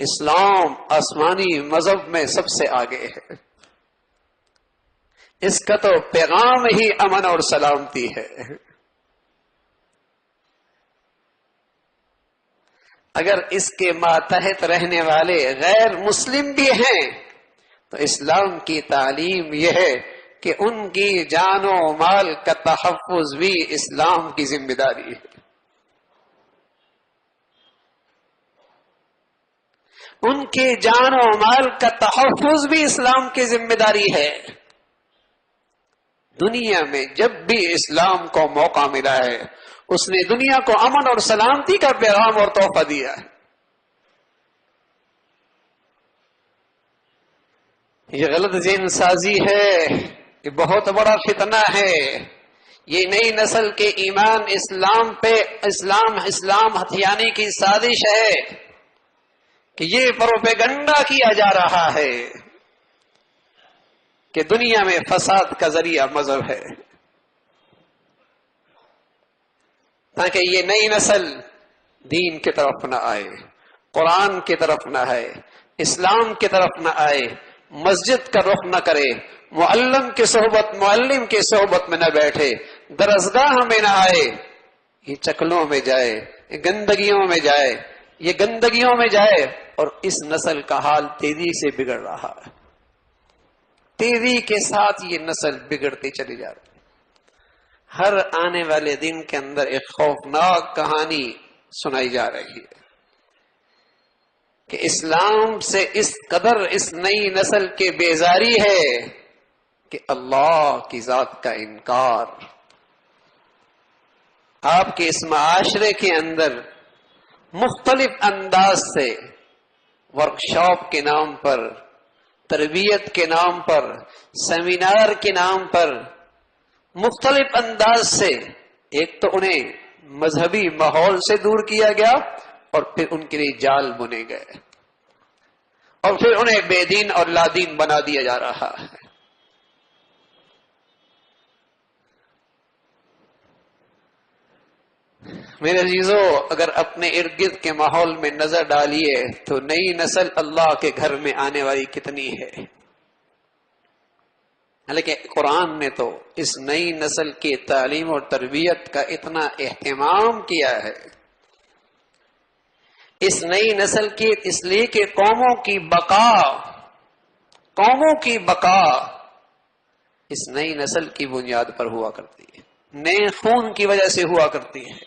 اسلام آسمانی مذہب میں سب سے آگے ہے. اس کا تو پیغام ہی امن اور سلامتی ہے. اگر اس کے ماتحت رہنے والے غیر مسلم بھی ہیں تو اسلام کی تعلیم یہ ہے کہ ان کی جان و مال کا تحفظ بھی اسلام کی ذمہ داری ہے. ان کے جان و مال کا تحفظ بھی اسلام کی ذمہ داری ہے. دنیا میں جب بھی اسلام کو موقع ملا ہے اس نے دنیا کو امن اور سلامتی کا پیغام اور تحفہ دیا ہے. یہ غلط ذہن سازی ہے، یہ بہت بڑا فتنہ ہے. یہ نئی نسل کے ایمان اسلام پہ اسلام ہتھیانے کی سازش ہے کہ یہ پروپیگنڈا کیا جا رہا ہے کہ دنیا میں فساد کا ذریعہ مذہب ہے، تاکہ یہ نئی نسل دین کی طرف نہ آئے، قرآن کی طرف نہ آئے، اسلام کی طرف نہ آئے، مسجد کا رخ نہ کرے، معلم کی صحبت میں نہ بیٹھے، درسگاہ میں نہ آئے، یہ چکلوں میں جائے، یہ گندگیوں میں جائے. اور اس نسل کا حال تیزی سے بگڑ رہا ہے. تیزی کے ساتھ یہ نسل بگڑتی چلی جا رہی ہے. ہر آنے والے دن کے اندر ایک خوفناک کہانی سنائی جا رہی ہے کہ اسلام سے اس قدر اس نئی نسل کے بیزاری ہے کہ اللہ کی ذات کا انکار. آپ کے اس معاشرے کے اندر مختلف انداز سے ورکشاپ کے نام پر، تربیت کے نام پر، سیمینار کے نام پر مختلف انداز سے ایک تو انہیں مذہبی ماحول سے دور کیا گیا اور پھر ان کے لیے جال بنے گئے اور پھر انہیں بے دین اور لادین بنا دیا جا رہا ہے. میرے عزیزو، اگر اپنے ارد گرد کے ماحول میں نظر ڈالیے تو نئی نسل اللہ کے گھر میں آنے والی کتنی ہے. لیکن قرآن نے تو اس نئی نسل کی تعلیم اور تربیت کا اتنا اہتمام کیا ہے، اس نئی نسل کی، اس لیے کہ قوموں کی بقا اس نئی نسل کی بنیاد پر ہوا کرتی ہے، نئے خون کی وجہ سے ہوا کرتی ہے.